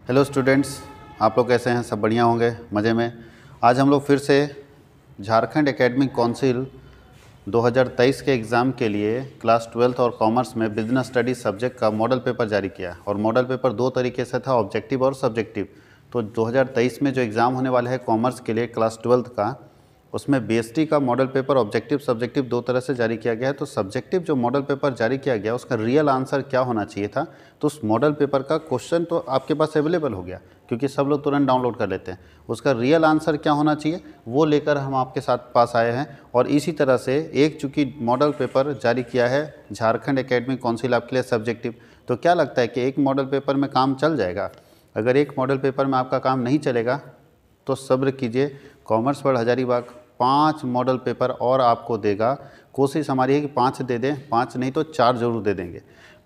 Hello students, आप लोग कैसे हैं? सब बढ़िया होंगे, मज़े में। आज हम लोग फिर से झारखंड एकेडमिक काउंसिल 2023 के एग्ज़ाम के लिए क्लास 12th और कॉमर्स में बिजनेस स्टडीज सब्जेक्ट का मॉडल पेपर जारी किया और मॉडल पेपर दो तरीके से था, ऑब्जेक्टिव और सब्जेक्टिव। तो 2023 में जो एग्ज़ाम होने वाला है कॉमर्स के लिए क्लास 12th का, उसमें बीएसटी का मॉडल पेपर ऑब्जेक्टिव सब्जेक्टिव दो तरह से जारी किया गया है। तो सब्जेक्टिव जो मॉडल पेपर जारी किया गया उसका रियल आंसर क्या होना चाहिए था, तो उस मॉडल पेपर का क्वेश्चन तो आपके पास अवेलेबल हो गया क्योंकि सब लोग तुरंत डाउनलोड कर लेते हैं। उसका रियल आंसर क्या होना चाहिए वो लेकर हम आपके साथ पास आए हैं। और इसी तरह से एक चूँकि मॉडल पेपर जारी किया है झारखंड एकेडमिक काउंसिल आपके लिए सब्जेक्टिव, तो क्या लगता है कि एक मॉडल पेपर में काम चल जाएगा? अगर एक मॉडल पेपर में आपका काम नहीं चलेगा तो सब्र कीजिए, commerce world Hazaribagh 5 model paper और आपको देगा। कोशिश हमारी है कि 5 दे दें, 5 नहीं तो 4 जरूर दे देंगे।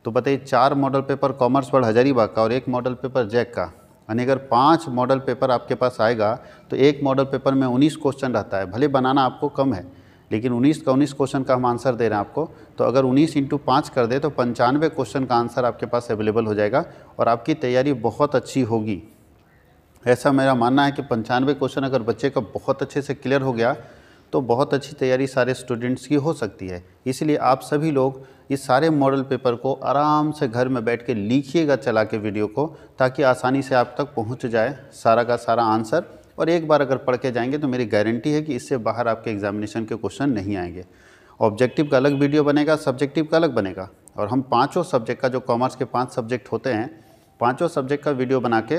तो बताइए, 4 model paper commerce world Hazaribagh का और एक मॉडल पेपर जैक का, यानी अगर 5 मॉडल पेपर आपके पास आएगा तो एक मॉडल पेपर में 19 क्वेश्चन रहता है। भले बनाना आपको कम है लेकिन 19 का 19 क्वेश्चन का हम आंसर दे रहे हैं आपको। तो अगर 19 × 5 कर दे तो 95 क्वेश्चन का आंसर आपके पास अवेलेबल हो जाएगा और आपकी तैयारी बहुत अच्छी होगी। ऐसा मेरा मानना है कि 95 क्वेश्चन अगर बच्चे का बहुत अच्छे से क्लियर हो गया तो बहुत अच्छी तैयारी सारे स्टूडेंट्स की हो सकती है। इसलिए आप सभी लोग इस सारे मॉडल पेपर को आराम से घर में बैठ के लिखिएगा चला के वीडियो को, ताकि आसानी से आप तक पहुंच जाए सारा का सारा आंसर। और एक बार अगर पढ़ के जाएंगे तो मेरी गारंटी है कि इससे बाहर आपके एग्जामिनेशन के क्वेश्चन नहीं आएंगे। ऑब्जेक्टिव का अलग वीडियो बनेगा, सब्जेक्टिव का अलग बनेगा। और हम पाँचों सब्जेक्ट का, जो कॉमर्स के 5 सब्जेक्ट होते हैं, पाँचों सब्जेक्ट का वीडियो बना के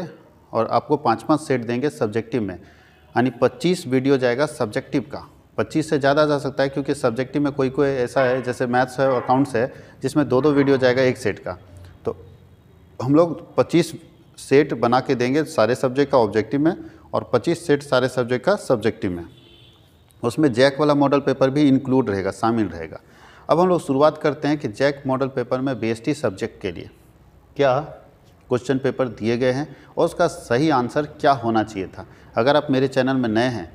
और आपको 5-5 सेट देंगे सब्जेक्टिव में, यानी 25 वीडियो जाएगा सब्जेक्टिव का। 25 से ज़्यादा जा सकता है क्योंकि सब्जेक्टिव में कोई कोई ऐसा है जैसे मैथ्स है, अकाउंट्स है, जिसमें 2-2 वीडियो जाएगा एक सेट का। तो हम लोग 25 सेट बना के देंगे सारे सब्जेक्ट का ऑब्जेक्टिव में और 25 सेट सारे सब्जेक्ट का सब्जेक्टिव में। उसमें जैक वाला मॉडल पेपर भी इंक्लूड रहेगा, शामिल रहेगा। अब हम लोग शुरुआत करते हैं कि जैक मॉडल पेपर में बीएसटी सब्जेक्ट के लिए क्या क्वेश्चन पेपर दिए गए हैं और उसका सही आंसर क्या होना चाहिए था। अगर आप मेरे चैनल में नए हैं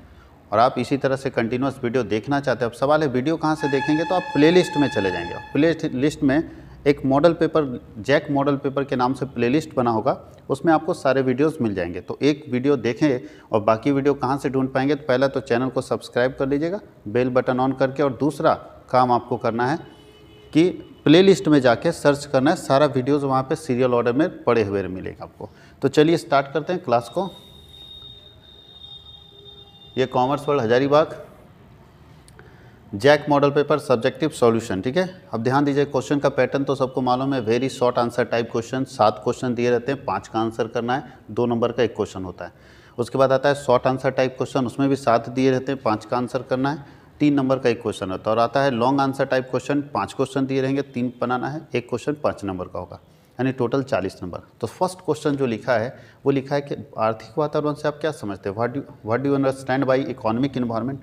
और आप इसी तरह से कंटिन्यूस वीडियो देखना चाहते हैं, अब सवाल है वीडियो कहाँ से देखेंगे, तो आप प्लेलिस्ट में चले जाएंगे। प्लेलिस्ट में एक model paper, JAC model paper के नाम से प्लेलिस्ट बना होगा, उसमें आपको सारे वीडियोस मिल जाएंगे। तो एक वीडियो देखें और बाकी वीडियो कहाँ से ढूंढ पाएंगे, तो पहला तो चैनल को सब्सक्राइब कर लीजिएगा बेल बटन ऑन करके, और दूसरा काम आपको करना है कि प्लेलिस्ट में जाके सर्च करना है, सारा वीडियोस वहाँ पे सीरियल ऑर्डर में पड़े हुए मिलेगा आपको। तो चलिए स्टार्ट करते हैं क्लास को। ये commerce world Hazaribagh JAC model paper subjective solution, ठीक है। अब ध्यान दीजिए, क्वेश्चन का पैटर्न तो सबको मालूम है, very short answer type question. 7 question दिए रहते हैं, 5 का आंसर करना है, 2 नंबर का एक क्वेश्चन होता है। उसके बाद आता है शॉर्ट आंसर टाइप क्वेश्चन, उसमें भी 7 दिए रहते हैं, 5 का आंसर करना है, 3 नंबर का एक क्वेश्चन होता है। और आता है long answer type question, 5 question दिए रहेंगे, 3 बनाना है, एक क्वेश्चन 5 नंबर का होगा, यानी टोटल 40 नंबर। तो फर्स्ट क्वेश्चन जो लिखा है वो लिखा है कि आर्थिक वातावरण से आप क्या समझते हैं, what do you understand by economic environment.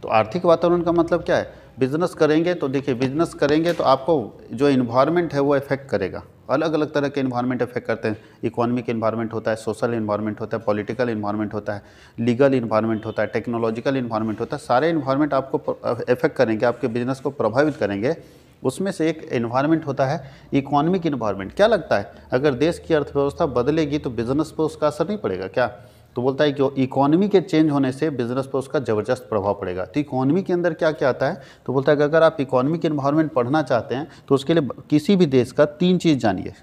तो आर्थिक वातावरण का मतलब क्या है, बिजनेस करेंगे तो देखिए, बिजनेस करेंगे तो आपको जो इन्वायरमेंट है वो इफेक्ट करेगा। अलग अलग तरह के इन्वायरमेंट इफेक्ट करते हैं। इकोनॉमिक इन्वायरमेंट होता है, सोशल इन्वायरमेंट होता है, पॉलिटिकल इन्वायरमेंट होता है, लीगल इन्वायरमेंट होता है, टेक्नोलॉजिकल इन्वायरमेंट होता है। सारे इन्वायरमेंट आपको इफेक्ट करेंगे, आपके बिजनेस को प्रभावित करेंगे। उसमें से एक इन्वायरमेंट होता है इकोनॉमिक इन्वायरमेंट। क्या लगता है, अगर देश की अर्थव्यवस्था बदलेगी तो बिजनेस पर उसका असर नहीं पड़ेगा क्या? तो बोलता है कि इकोनॉमी के चेंज होने से बिजनेस पर उसका ज़बरदस्त प्रभाव पड़ेगा। तो इकोनॉमी के अंदर क्या क्या आता है, तो बोलता है कि अगर आप इकोनॉमिक इन्वायरमेंट पढ़ना चाहते हैं तो उसके लिए किसी भी देश का 3 चीज़ जानिए।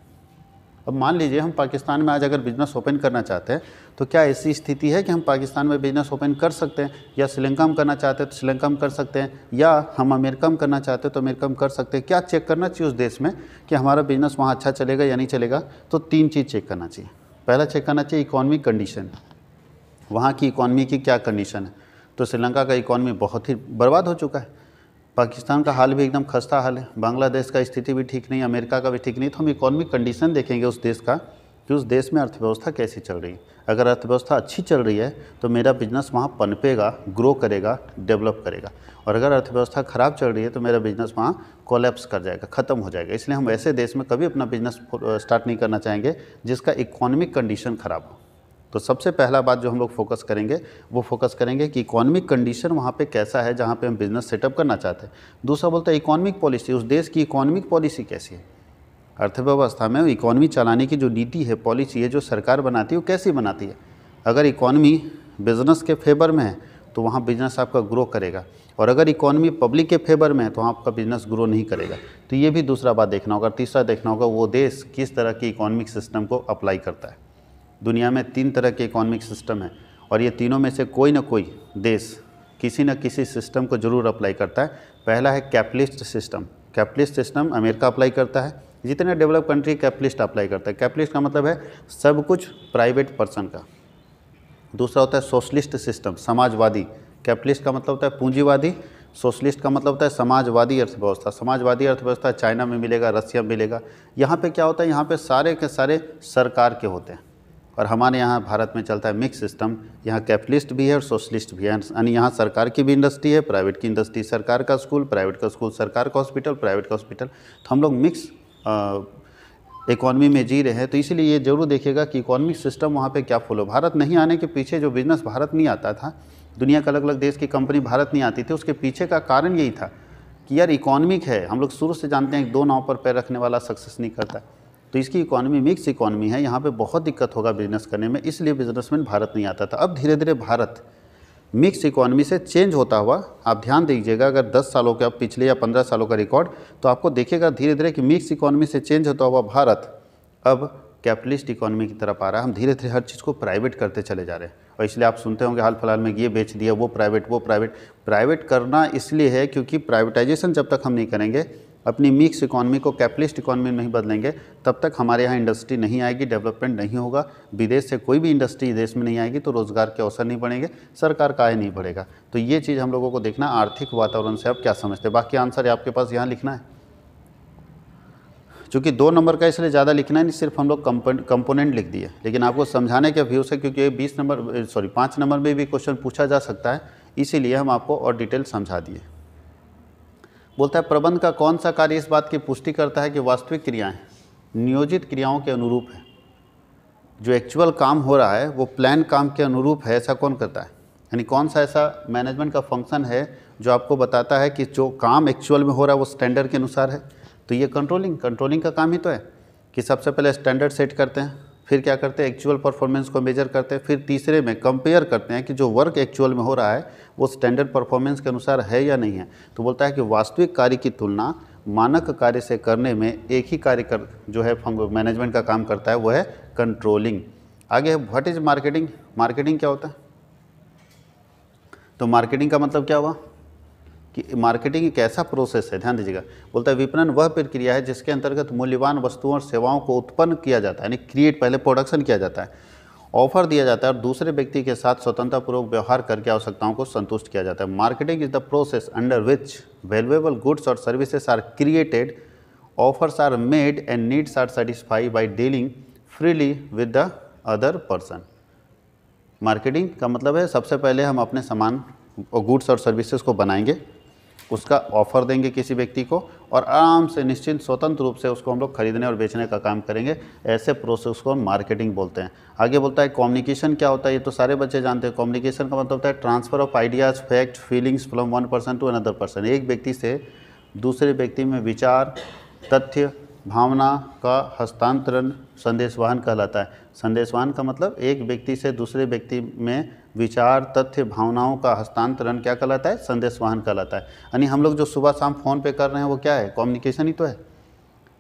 अब मान लीजिए हम पाकिस्तान में आज अगर बिज़नेस ओपन करना चाहते हैं तो क्या ऐसी स्थिति है कि हम पाकिस्तान में बिज़नेस ओपन कर सकते हैं, या श्रीलंका में करना चाहते हैं तो श्रीलंका में कर सकते हैं, या हम अमेरिका में करना चाहते हैं तो अमेरिका में कर सकते हैं। क्या चेक करना चाहिए उस देश में कि हमारा बिज़नेस वहाँ अच्छा चलेगा या नहीं चलेगा, तो 3 चीज़ चेक करना चाहिए। पहला चेक करना चाहिए इकोनॉमिक कंडीशन, वहाँ की इकॉनमी की क्या कंडीशन है। तो श्रीलंका का इकॉनमी बहुत ही बर्बाद हो चुका है, पाकिस्तान का हाल भी एकदम खस्ता हाल है, बांग्लादेश का स्थिति भी ठीक नहीं, अमेरिका का भी ठीक नहीं। तो हम इकॉनमिक कंडीशन देखेंगे उस देश का कि उस देश में अर्थव्यवस्था कैसी चल रही है। अगर अर्थव्यवस्था अच्छी चल रही है तो मेरा बिजनेस वहाँ पनपेगा, ग्रो करेगा, डेवलप करेगा। और अगर अर्थव्यवस्था ख़राब चल रही है तो मेरा बिजनेस वहाँ कोलैप्स कर जाएगा, ख़त्म हो जाएगा। इसलिए हम ऐसे देश में कभी अपना बिजनेस स्टार्ट नहीं करना चाहेंगे जिसका इकॉनमिक कंडीशन ख़राब हो। तो सबसे पहला बात जो हम लोग फोकस करेंगे वो फोकस करेंगे कि इकोनॉमिक कंडीशन वहाँ पे कैसा है जहाँ पे हम बिज़नेस सेटअप करना चाहते हैं। दूसरा बोलता है इकोनॉमिक पॉलिसी, उस देश की इकोनॉमिक पॉलिसी कैसी है। अर्थव्यवस्था में इकॉनमी चलाने की जो नीति है, पॉलिसी है, जो सरकार बनाती है, वो कैसी बनाती है। अगर इकॉनमी बिजनेस के फेवर में है तो वहाँ बिजनेस आपका ग्रो करेगा, और अगर इकॉनमी पब्लिक के फेवर में है तो आपका बिजनेस ग्रो नहीं करेगा। तो ये भी दूसरा बात देखना होगा। तीसरा देखना होगा वो देश किस तरह की इकोनॉमिक सिस्टम को अप्लाई करता है। दुनिया में 3 तरह के इकोनॉमिक सिस्टम है, और ये तीनों में से कोई ना कोई देश किसी न किसी सिस्टम को ज़रूर अप्लाई करता है। पहला है capitalist system. Capitalist system America apply करता है, जितने डेवलप कंट्री कैपिटलिस्ट अप्लाई करता है। कैपिटलिस्ट का मतलब है सब कुछ प्राइवेट पर्सन का। दूसरा होता है सोशलिस्ट सिस्टम, समाजवादी। कैपिटलिस्ट का मतलब होता है पूंजीवादी, सोशलिस्ट का मतलब होता है समाजवादी अर्थव्यवस्था। समाजवादी अर्थव्यवस्था चाइना में मिलेगा, रसिया में मिलेगा। यहाँ पे क्या होता है, यहाँ पे सारे के सारे सरकार के होते हैं, और हमारे यहाँ भारत में चलता है मिक्स सिस्टम। यहाँ कैपिटलिस्ट भी है और सोशलिस्ट भी है, यानी यहाँ सरकार की भी इंडस्ट्री है, प्राइवेट की इंडस्ट्री। सरकार का स्कूल, प्राइवेट का स्कूल, सरकार का हॉस्पिटल, प्राइवेट का हॉस्पिटल। तो हम लोग मिक्स इकॉनमी में जी रहे हैं। तो इसीलिए ये जरूर देखिएगा कि इकोनॉमिक सिस्टम वहाँ पे क्या फॉलो। भारत नहीं आने के पीछे, जो बिजनेस भारत नहीं आता था, दुनिया के अलग अलग देश की कंपनी भारत नहीं आती थी, उसके पीछे का कारण यही था कि यार इकोनॉमिक है। हम लोग शुरू से जानते हैं कि 2 नाव पर पैर रखने वाला सक्सेस नहीं करता। तो इसकी इकोनॉमी मिक्स इकोनॉमी है, यहाँ पे बहुत दिक्कत होगा बिजनेस करने में, इसलिए बिजनेसमैन भारत नहीं आता था। अब धीरे धीरे भारत मिक्स इकोनॉमी से चेंज होता हुआ, आप ध्यान दीजिएगा, अगर 10 सालों के, अब पिछले या 15 सालों का रिकॉर्ड, तो आपको देखिएगा धीरे धीरे कि मिक्स इकोनॉमी से चेंज होता हुआ भारत अब कैपिटलिस्ट इकोनॉमी की तरफ आ रहा है। हम धीरे धीरे हर चीज़ को प्राइवेट करते चले जा रहे हैं, और इसलिए आप सुनते होंगे हाल फिलहाल में ये बेच दिया, वो प्राइवेट करना इसलिए है क्योंकि प्राइवेटाइजेशन जब तक हम नहीं करेंगे, अपनी मिक्स इकोनॉमी को कैपिटलिस्ट इकोनॉमी में नहीं बदलेंगे, तब तक हमारे यहाँ इंडस्ट्री नहीं आएगी, डेवलपमेंट नहीं होगा। विदेश से कोई भी इंडस्ट्री देश में नहीं आएगी तो रोज़गार के अवसर नहीं बढ़ेंगे, सरकार का आय नहीं बढ़ेगा। तो ये चीज़ हम लोगों को देखना, आर्थिक वातावरण से आप क्या समझते हैं। बाकी आंसर आपके पास यहाँ लिखना है, चूँकि 2 नंबर का इसलिए ज़्यादा लिखना है नहीं, सिर्फ हम लोग कंपोनेंट लिख दिए, लेकिन आपको समझाने के व्यू से, क्योंकि 5 नंबर में भी क्वेश्चन पूछा जा सकता है, इसीलिए हम आपको और डिटेल समझा दिए। बोलता है प्रबंध का कौन सा कार्य इस बात की पुष्टि करता है कि वास्तविक क्रियाएं नियोजित क्रियाओं के अनुरूप है। जो एक्चुअल काम हो रहा है वो प्लान काम के अनुरूप है, ऐसा कौन करता है। यानी कौन सा ऐसा मैनेजमेंट का फंक्शन है जो आपको बताता है कि जो काम एक्चुअल में हो रहा है वो स्टैंडर्ड के अनुसार है। तो ये कंट्रोलिंग का काम ही तो है कि सबसे पहले स्टैंडर्ड सेट करते हैं, फिर क्या करते हैं, एक्चुअल परफॉर्मेंस को मेजर करते हैं, फिर तीसरे में कंपेयर करते हैं कि जो वर्क एक्चुअल में हो रहा है वो स्टैंडर्ड परफॉर्मेंस के अनुसार है या नहीं है। तो बोलता है कि वास्तविक कार्य की तुलना मानक कार्य से करने में एक ही कार्य कर जो है मैनेजमेंट का काम करता है, वो है कंट्रोलिंग। आगे व्हाट इज मार्केटिंग। मार्केटिंग क्या होता है, तो मार्केटिंग का मतलब क्या हुआ कि मार्केटिंग एक ऐसा प्रोसेस है, ध्यान दीजिएगा। बोलता है विपणन वह प्रक्रिया है जिसके अंतर्गत मूल्यवान वस्तुओं और सेवाओं को उत्पन्न किया जाता है, यानी क्रिएट, पहले प्रोडक्शन किया जाता है, ऑफर दिया जाता है और दूसरे व्यक्ति के साथ स्वतंत्रतापूर्वक व्यवहार करके आवश्यकताओं को संतुष्ट किया जाता है। Marketing is the process under which valuable goods और services are created, offers are made and needs are satisfied by dealing freely with the other person. Marketing का मतलब है सबसे पहले हम अपने सामान और गुड्स और सर्विसेज को बनाएंगे, उसका ऑफर देंगे किसी व्यक्ति को, और आराम से निश्चिंत स्वतंत्र रूप से उसको हम लोग खरीदने और बेचने का काम करेंगे। ऐसे प्रोसेस को हम मार्केटिंग बोलते हैं। आगे बोलता है कम्युनिकेशन क्या होता है, ये तो सारे बच्चे जानते हैं। कम्युनिकेशन का मतलब होता है transfer of ideas, fact, feelings from one person to another person. एक व्यक्ति से दूसरे व्यक्ति में विचार, तथ्य, भावना का हस्तांतरण संदेशवाहन कहलाता है। संदेशवाहन का मतलब एक व्यक्ति से दूसरे व्यक्ति में विचार, तथ्य, भावनाओं का हस्तांतरण क्या कहलाता है, संदेशवाहन कहलाता है। यानी हम लोग जो सुबह शाम फ़ोन पे कर रहे हैं वो क्या है, कम्युनिकेशन ही तो है।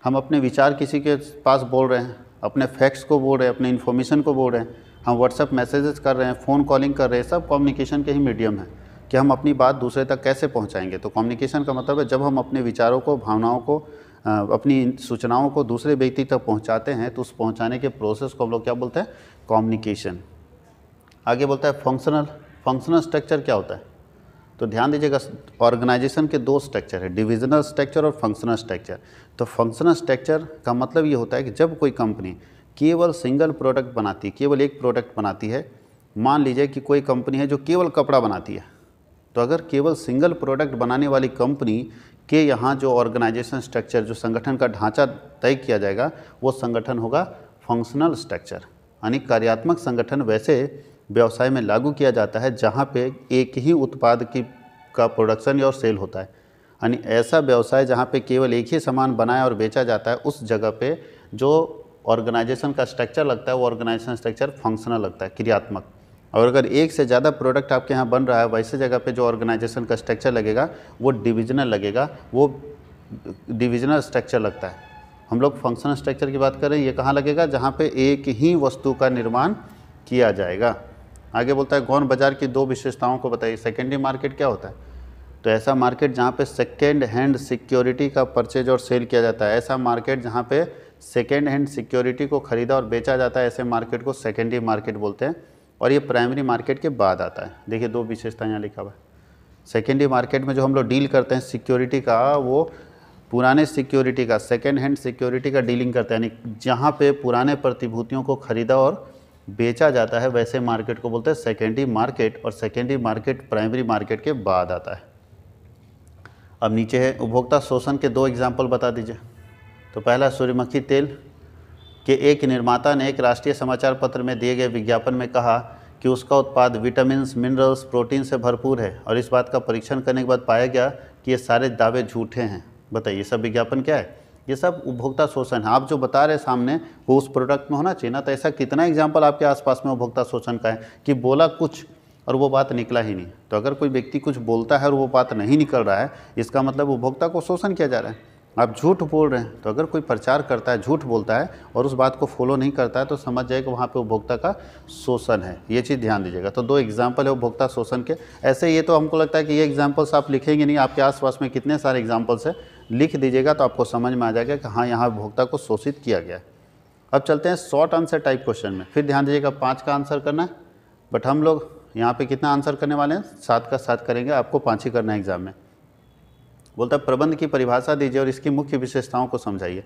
हम अपने विचार किसी के पास बोल रहे हैं, अपने फैक्ट्स को बोल रहे हैं, अपने इन्फॉर्मेशन को बोल रहे हैं, हम व्हाट्सएप मैसेजेस कर रहे हैं, फ़ोन कॉलिंग कर रहे हैं, सब कम्युनिकेशन के ही मीडियम है कि हम अपनी बात दूसरे तक कैसे पहुँचाएंगे। तो कम्युनिकेशन का मतलब है जब हम अपने विचारों को, भावनाओं को, अपनी सूचनाओं को दूसरे व्यक्ति तक पहुंचाते हैं, तो उस पहुंचाने के प्रोसेस को हम लोग क्या बोलते हैं, कम्युनिकेशन। आगे बोलता है फंक्शनल स्ट्रक्चर क्या होता है। तो ध्यान दीजिएगा, ऑर्गेनाइजेशन के 2 स्ट्रक्चर है, डिविजनल स्ट्रक्चर और फंक्शनल स्ट्रक्चर। तो फंक्शनल स्ट्रक्चर का मतलब ये होता है कि जब कोई कंपनी केवल सिंगल प्रोडक्ट बनाती है, केवल एक प्रोडक्ट बनाती है, मान लीजिए कि कोई कंपनी है जो केवल कपड़ा बनाती है, तो अगर केवल सिंगल प्रोडक्ट बनाने वाली कंपनी के यहाँ जो ऑर्गेनाइजेशन स्ट्रक्चर, जो संगठन का ढांचा तय किया जाएगा, वो संगठन होगा फंक्शनल स्ट्रक्चर। यानी कार्यात्मक संगठन वैसे व्यवसाय में लागू किया जाता है जहाँ पे एक ही उत्पाद का प्रोडक्शन और सेल होता है। यानी ऐसा व्यवसाय जहाँ पे केवल एक ही सामान बनाया और बेचा जाता है, उस जगह पे जो ऑर्गेनाइजेशन का स्ट्रक्चर लगता है वो ऑर्गेनाइजेशन स्ट्रक्चर फंक्शनल लगता है, क्रियात्मक। और अगर एक से ज़्यादा प्रोडक्ट आपके यहाँ बन रहा है, वैसे जगह पे जो ऑर्गेनाइजेशन का स्ट्रक्चर लगेगा वो डिविजनल लगेगा, वो डिविजनल स्ट्रक्चर लगता है। हम लोग फंक्शनल स्ट्रक्चर की बात करें, ये कहाँ लगेगा, जहाँ पे एक ही वस्तु का निर्माण किया जाएगा। आगे बोलता है गौण बाजार की दो विशेषताओं को बताइए। सेकेंडरी मार्केट क्या होता है? तो ऐसा मार्केट जहाँ पे सेकेंड हैंड सिक्योरिटी का परचेज और सेल किया जाता है, ऐसा मार्केट जहाँ पे सेकेंड हैंड सिक्योरिटी को खरीदा और बेचा जाता है, ऐसे मार्केट को सेकेंडरी मार्केट बोलते हैं। और ये प्राइमरी मार्केट के बाद आता है। देखिए दो विशेषता यहाँ लिखा हुआ है। सेकेंडरी मार्केट में जो हम लोग डील करते हैं सिक्योरिटी का, वो पुराने सिक्योरिटी का, सेकेंड हैंड सिक्योरिटी का डीलिंग करते हैं, यानी जहाँ पे पुराने प्रतिभूतियों को खरीदा और बेचा जाता है, वैसे मार्केट को बोलते हैं सेकेंडरी मार्केट। और सेकेंडरी मार्केट प्राइमरी मार्केट के बाद आता है। अब नीचे है उपभोक्ता शोषण के दो एग्जाम्पल बता दीजिए। तो पहला, सूर्यमुखी तेल के एक निर्माता ने एक राष्ट्रीय समाचार पत्र में दिए गए विज्ञापन में कहा कि उसका उत्पाद विटामिन, मिनरल्स, प्रोटीन से भरपूर है, और इस बात का परीक्षण करने के बाद पाया गया कि ये सारे दावे झूठे हैं। बताइए सब विज्ञापन क्या है? ये सब उपभोक्ता शोषण है। आप जो बता रहे सामने वो उस प्रोडक्ट में होना चाहिए ना। तो ऐसा कितना एग्जाम्पल आपके आसपास में उपभोक्ता शोषण का है कि बोला कुछ और वो बात निकला ही नहीं। तो अगर कोई व्यक्ति कुछ बोलता है और वो बात नहीं निकल रहा है, इसका मतलब उपभोक्ता को शोषण किया जा रहा है। आप झूठ बोल रहे हैं, तो अगर कोई प्रचार करता है, झूठ बोलता है और उस बात को फॉलो नहीं करता है, तो समझ जाए कि वहाँ पे उपभोक्ता का शोषण है। ये चीज़ ध्यान दीजिएगा। तो दो एग्जाम्पल है उपभोक्ता शोषण के। ऐसे ये तो हमको लगता है कि ये एग्जाम्पल्स आप लिखेंगे नहीं, आपके आसपास में कितने सारे एग्जाम्पल्स है, लिख दीजिएगा तो आपको समझ में आ जाएगा कि हाँ यहाँ उपभोक्ता को शोषित किया गया है। अब चलते हैं शॉर्ट आंसर टाइप क्वेश्चन में। फिर ध्यान दीजिएगा 5 का आंसर करना है, बट हम लोग यहाँ पे कितना आंसर करने वाले हैं? 7 का 7 करेंगे, आपको 5 ही करना है एग्जाम में। बोलता है प्रबंध की परिभाषा दीजिए और इसकी मुख्य विशेषताओं को समझाइए।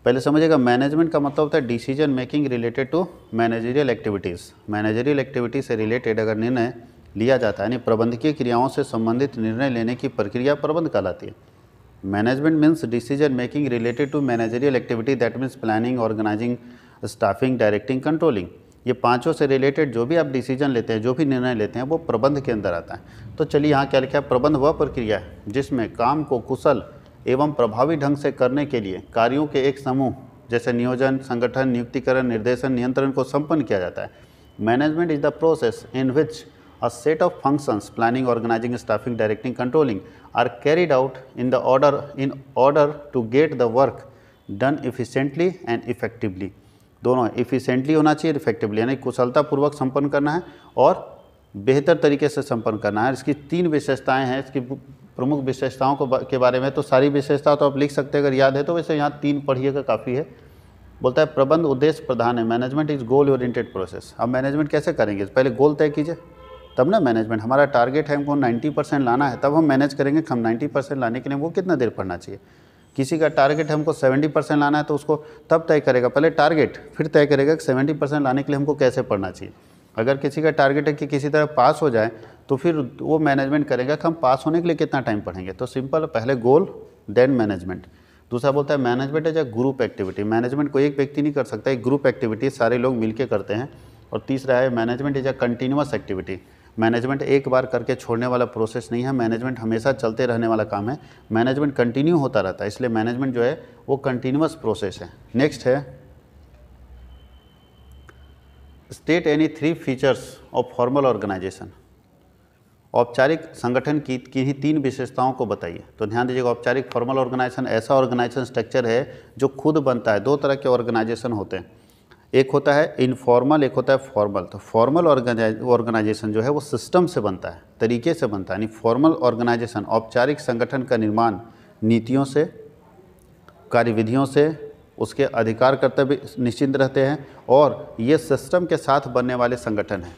पहले समझिएगा, मैनेजमेंट का मतलब होता है decision making related to managerial activities. Managerial activity से रिलेटेड अगर निर्णय लिया जाता है, यानी प्रबंधकीय क्रियाओं से संबंधित निर्णय लेने की प्रक्रिया प्रबंध कहलाती है। Management means decision making related to managerial activity, that means planning, organising, staffing, directing, controlling. ये पांचों से रिलेटेड जो भी आप डिसीजन लेते हैं, जो भी निर्णय लेते हैं, वो प्रबंध के अंदर आता है। तो चलिए यहाँ क्या लिखा है? प्रबंध वह प्रक्रिया है जिसमें काम को कुशल एवं प्रभावी ढंग से करने के लिए कार्यों के एक समूह जैसे नियोजन, संगठन, नियुक्तिकरण, निर्देशन, नियंत्रण को संपन्न किया जाता है। Management is the process in which a set of functions planning, organizing, staffing, directing, controlling are carried out in order to get the work done efficiently and effectively। दोनों efficiently होना चाहिए, effectively यानी कुशलतापूर्वक संपन्न करना है और बेहतर तरीके से संपन्न करना है। इसकी 3 विशेषताएं हैं। इसकी प्रमुख विशेषताओं के बारे में तो सारी विशेषताओं तो आप लिख सकते हैं अगर याद है तो, वैसे यहाँ 3 पढ़िएगा काफ़ी है। बोलता है प्रबंध उद्देश्य प्रधान है, management is goal oriented process. अब मैनेजमेंट कैसे करेंगे? पहले गोल तय कीजिए तब ना मैनेजमेंट। हमारा टारगेट है हमको 90% लाना है, तब हम मैनेज करेंगे। हम 90% लाने के लिए हमको कितना देर पढ़ना चाहिए? किसी का टारगेट है हमको 70% लाना है, तो उसको तब तय करेगा, पहले टारगेट फिर तय करेगा कि 70% लाने के लिए हमको कैसे पढ़ना चाहिए। अगर किसी का टारगेट है कि किसी तरह पास हो जाए, तो फिर वो मैनेजमेंट करेगा कि हम पास होने के लिए कितना टाइम पढ़ेंगे। तो सिंपल, पहले गोल देन मैनेजमेंट। दूसरा बोलता है management as a group activity. Management को एक व्यक्ति नहीं कर सकता, एक ग्रुप एक्टिविटी सारे लोग मिलकर करते हैं। और तीसरा है management is a continuous activity. Management एक बार करके छोड़ने वाला प्रोसेस नहीं है, मैनेजमेंट हमेशा चलते रहने वाला काम है। मैनेजमेंट कंटिन्यू होता रहता है, इसलिए मैनेजमेंट जो है वो कंटिन्यूअस प्रोसेस है। नेक्स्ट है state any 3 features of formal organisation. औपचारिक संगठन की किन्हीं 3 विशेषताओं को बताइए। तो ध्यान दीजिएगा, औपचारिक फॉर्मल ऑर्गेनाइजेशन ऐसा ऑर्गेनाइजेशन स्ट्रक्चर है जो खुद बनता है। 2 तरह के ऑर्गेनाइजेशन होते हैं, एक होता है इनफॉर्मल, एक होता है फॉर्मल। तो फॉर्मल ऑर्गेनाइजेशन जो है वो सिस्टम से बनता है, तरीके से बनता है। यानी फॉर्मल ऑर्गेनाइजेशन औपचारिक संगठन का निर्माण नीतियों से, कार्यविधियों से, उसके अधिकार कर्तव्य निश्चित रहते हैं और ये सिस्टम के साथ बनने वाले संगठन हैं।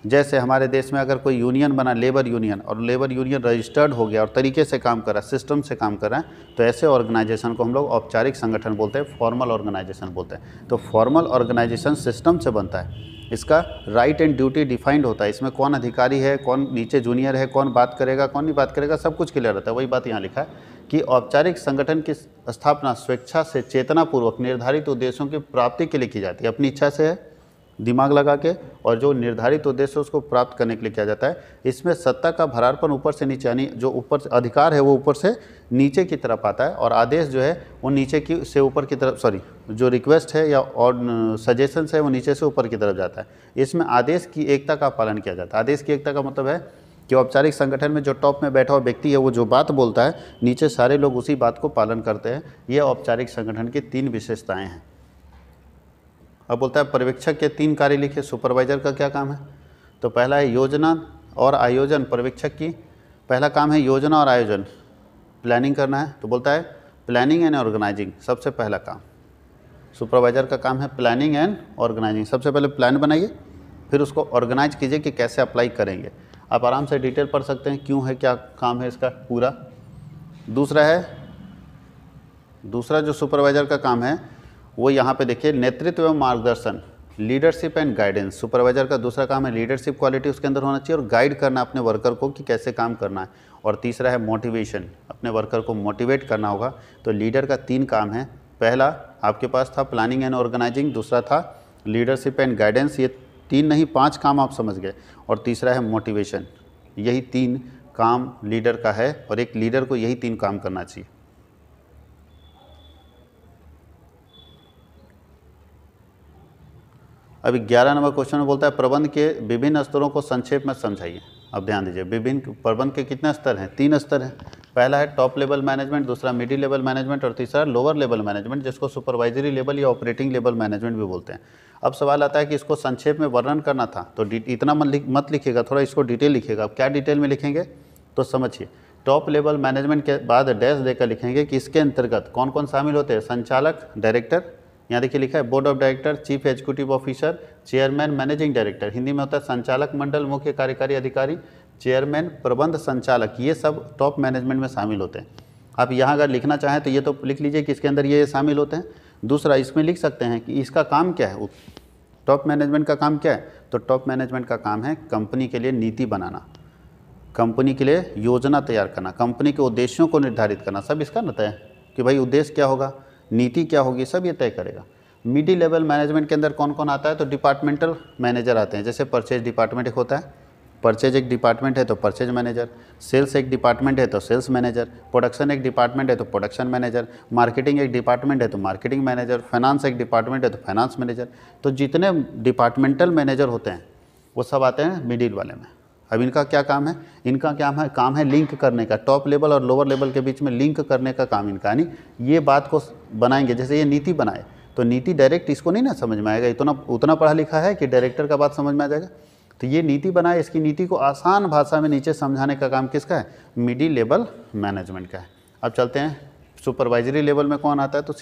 जैसे हमारे देश में अगर कोई यूनियन बना, लेबर यूनियन, और लेबर यूनियन रजिस्टर्ड हो गया और तरीके से काम कर रहा है, सिस्टम से काम कर रहा है, तो ऐसे ऑर्गेनाइजेशन को हम लोग औपचारिक संगठन बोलते हैं, फॉर्मल ऑर्गेनाइजेशन बोलते हैं। तो फॉर्मल ऑर्गेनाइजेशन सिस्टम से बनता है, इसका राइट एंड ड्यूटी डिफाइंड होता है। इसमें कौन अधिकारी है, कौन नीचे जूनियर है, कौन बात करेगा, कौन नहीं बात करेगा, सब कुछ क्लियर रहता है। वही बात यहाँ लिखा है कि औपचारिक संगठन की स्थापना स्वेच्छा से, चेतनापूर्वक निर्धारित उद्देश्यों की प्राप्ति के लिए की जाती है। अपनी इच्छा से है, दिमाग लगा के, और जो निर्धारित उद्देश्य है उसको प्राप्त करने के लिए किया जाता है। इसमें सत्ता का भरारपण ऊपर से नीचे, यानी जो ऊपर से अधिकार है वो ऊपर से नीचे की तरफ आता है, और आदेश जो है वो नीचे की से ऊपर की तरफ, सॉरी, जो रिक्वेस्ट है या और सजेशंस है वो नीचे से ऊपर की तरफ जाता है। इसमें आदेश की एकता का पालन किया जाता है। आदेश की एकता का मतलब है कि औपचारिक संगठन में जो टॉप में बैठा हुआ व्यक्ति है वो जो बात बोलता है, नीचे सारे लोग उसी बात को पालन करते हैं। ये औपचारिक संगठन की 3 विशेषताएं हैं। अब बोलता है पर्यवेक्षक के 3 कार्य लिखे। सुपरवाइजर का क्या काम है? तो पहला है योजना और आयोजन। पर्यवेक्षक की पहला काम है योजना और आयोजन, प्लानिंग करना है। तो बोलता है प्लानिंग एंड ऑर्गेनाइजिंग, सबसे पहला काम। सुपरवाइजर का काम है प्लानिंग एंड ऑर्गेनाइजिंग। सबसे पहले प्लान बनाइए, फिर उसको ऑर्गेनाइज कीजिए कि कैसे अप्लाई करेंगे। आप आराम से डिटेल पढ़ सकते हैं क्यों है, क्या काम है इसका पूरा। दूसरा जो सुपरवाइजर का काम है वो यहाँ पे देखिए नेतृत्व एवं मार्गदर्शन, लीडरशिप एंड गाइडेंस। सुपरवाइजर का दूसरा काम है लीडरशिप क्वालिटी उसके अंदर होना चाहिए और गाइड करना अपने वर्कर को कि कैसे काम करना है। और तीसरा है मोटिवेशन, अपने वर्कर को मोटिवेट करना होगा। तो लीडर का 3 काम है। पहला आपके पास था प्लानिंग एंड ऑर्गेनाइजिंग, दूसरा था लीडरशिप एंड गाइडेंस, ये 3 नहीं 5 काम आप समझ गए, और तीसरा है मोटिवेशन। यही 3 काम लीडर का है और एक लीडर को यही 3 काम करना चाहिए। अभी 11 नंबर क्वेश्चन में बोलता है प्रबंध के विभिन्न स्तरों को संक्षेप में समझाइए। अब ध्यान दीजिए, विभिन्न प्रबंध के कितने स्तर हैं? 3 स्तर हैं। पहला है टॉप लेवल मैनेजमेंट, दूसरा मिडिल लेवल मैनेजमेंट और तीसरा लोअर लेवल मैनेजमेंट, जिसको सुपरवाइजरी लेवल या ऑपरेटिंग लेवल मैनेजमेंट भी बोलते हैं। अब सवाल आता है कि इसको संक्षेप में वर्णन करना था, तो इतना मत लिखिएगा, थोड़ा इसको डिटेल लिखिएगा। अब क्या डिटेल में लिखेंगे तो समझिए। टॉप लेवल मैनेजमेंट के बाद डैश देकर लिखेंगे कि इसके अंतर्गत कौन कौन शामिल होते हैं। संचालक, डायरेक्टर, यहाँ देखिए लिखा है board of director, chief executive officer, chairman, managing director. Hindi में होता है संचालक मंडल, मुख्य कार्यकारी अधिकारी, चेयरमैन, प्रबंध संचालक। ये सब टॉप मैनेजमेंट में शामिल होते हैं। आप यहाँ अगर लिखना चाहें तो ये तो लिख लीजिए कि इसके अंदर ये शामिल होते हैं। दूसरा इसमें लिख सकते हैं कि इसका काम क्या है, टॉप मैनेजमेंट का काम क्या है। तो टॉप मैनेजमेंट का काम है कंपनी के लिए नीति बनाना, कंपनी के लिए योजना तैयार करना, कंपनी के उद्देश्यों को निर्धारित करना। सब इसका न तय कि भाई उद्देश्य क्या होगा, नीति क्या होगी, सब ये तय करेगा। मिडिल लेवल मैनेजमेंट के अंदर कौन कौन आता है, तो डिपार्टमेंटल मैनेजर आते हैं। जैसे परचेज डिपार्टमेंट एक होता है, परचेज एक डिपार्टमेंट है तो परचेज मैनेजर, सेल्स एक डिपार्टमेंट है तो सेल्स मैनेजर, प्रोडक्शन एक डिपार्टमेंट है तो प्रोडक्शन मैनेजर, मार्केटिंग एक डिपार्टमेंट है तो मार्केटिंग मैनेजर, फाइनेंस एक डिपार्टमेंट है तो फाइनेंस मैनेजर। तो जितने डिपार्टमेंटल मैनेजर होते हैं वो सब आते हैं मिडिल वाले में। अब इनका क्या काम है, इनका क्या है, काम है लिंक करने का, टॉप लेवल और लोअर लेवल के बीच में लिंक करने का काम इनका। यानी ये बात को बनाएंगे, जैसे ये नीति बनाए तो नीति डायरेक्ट इसको नहीं ना समझ में आएगा, उतना पढ़ा लिखा है कि डायरेक्टर का बात समझ में आ जाएगा। तो ये नीति बनाए, इसकी नीति को आसान भाषा में नीचे समझाने का काम किसका है, मिडिल लेवल मैनेजमेंट का है। अब चलते हैं सुपरवाइजरी लेवल में कौन आता है, तो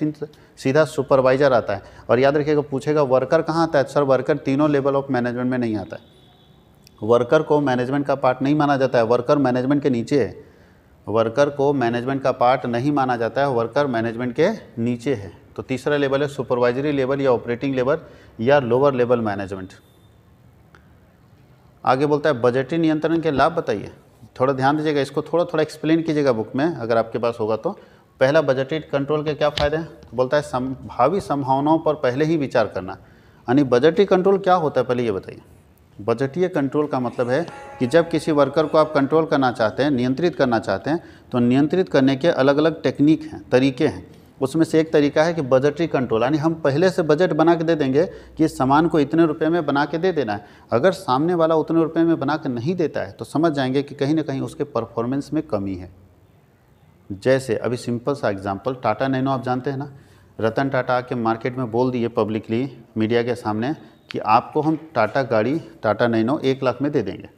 सीधा सुपरवाइजर आता है। और याद रखिएगा पूछेगा वर्कर कहाँ आता है, सर वर्कर तीनों लेवल ऑफ मैनेजमेंट में नहीं आता है। वर्कर को मैनेजमेंट का पार्ट नहीं माना जाता है, वर्कर मैनेजमेंट के नीचे है। वर्कर को मैनेजमेंट का पार्ट नहीं माना जाता है, वर्कर मैनेजमेंट के नीचे है। तो तीसरा लेवल है सुपरवाइजरी लेवल या ऑपरेटिंग लेवल या लोअर लेवल मैनेजमेंट। आगे बोलता है बजटीय नियंत्रण के लाभ बताइए। थोड़ा ध्यान दीजिएगा, इसको थोड़ा एक्सप्लेन कीजिएगा बुक में अगर आपके पास होगा तो। पहला बजटीय कंट्रोल के क्या फ़ायदे हैं, तो बोलता है संभावित संभावनाओं पर पहले ही विचार करना। यानी बजटीय कंट्रोल क्या होता है पहले ये बताइए। बजटीय कंट्रोल का मतलब है कि जब किसी वर्कर को आप कंट्रोल करना चाहते हैं, नियंत्रित करना चाहते हैं, तो नियंत्रित करने के अलग अलग टेक्निक हैं, तरीके हैं। उसमें से एक तरीका है कि बजटरी कंट्रोल, यानी हम पहले से बजट बना के दे देंगे कि इस सामान को इतने रुपए में बना के दे देना है। अगर सामने वाला उतने रुपए में बना के नहीं देता है तो समझ जाएंगे कि कहीं ना कहीं उसके परफॉर्मेंस में कमी है। जैसे अभी सिंपल सा एग्जांपल, टाटा नैनो आप जानते हैं ना, रतन टाटा आके मार्केट में बोल दिए पब्लिकली मीडिया के सामने कि आपको हम टाटा नैनो 1 लाख में दे देंगे।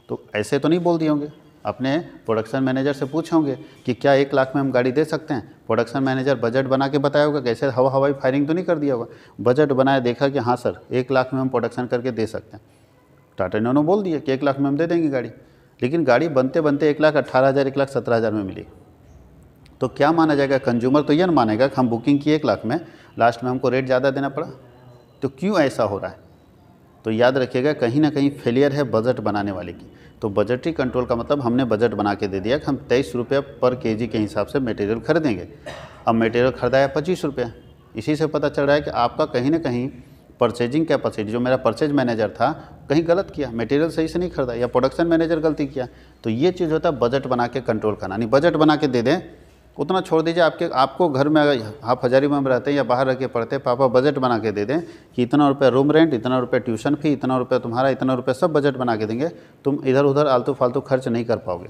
तो ऐसे तो नहीं बोल दिए होंगे, अपने प्रोडक्शन मैनेजर से पूछे होंगे कि क्या 1 लाख में हम गाड़ी दे सकते हैं। प्रोडक्शन मैनेजर बजट बना के बताया होगा, कैसे हवाई फायरिंग तो नहीं कर दिया होगा। बजट बनाया, देखा कि हाँ सर 1 लाख में हम प्रोडक्शन करके दे सकते हैं। टाटा नैनो बोल दिया कि 1 लाख में हम दे देंगे गाड़ी, लेकिन गाड़ी बनते बनते 1,18,000 1,17,000 में मिली। तो क्या माना जाएगा, कंज्यूमर तो यह मानेगा कि हम बुकिंग की 1 लाख में, लास्ट में हमको रेट ज़्यादा देना पड़ा। तो क्यों ऐसा हो रहा है, तो याद रखिएगा कहीं ना कहीं फेलियर है बजट बनाने वाले की। तो बजटरी कंट्रोल का मतलब हमने बजट बना के दे दिया कि हम 23 रुपये पर केजी के हिसाब से मटेरियल खरीदेंगे। अब मटेरियल खरीदा है 25 रुपये। इसी से पता चल रहा है कि आपका कहीं ना कहीं परचेजिंग कैपेसिटी, जो मेरा परचेज मैनेजर था कहीं गलत किया, मटेरियल सही से नहीं खरीदा, या प्रोडक्शन मैनेजर गलती किया, तो ये चीज़ होता है बजट बना के कंट्रोल करना। नहीं बजट बना के दे दें, उतना छोड़ दीजिए। आपको घर में अगर आप हजारी में रहते हैं या बाहर रह के पढ़ते हैं, पापा बजट बना के दे दें कि इतना रुपये रूम रेंट, इतना रुपये ट्यूशन फी, इतना रुपये तुम्हारा, इतना रुपये सब बजट बना के देंगे, तुम इधर उधर आलतू फालतू खर्च नहीं कर पाओगे।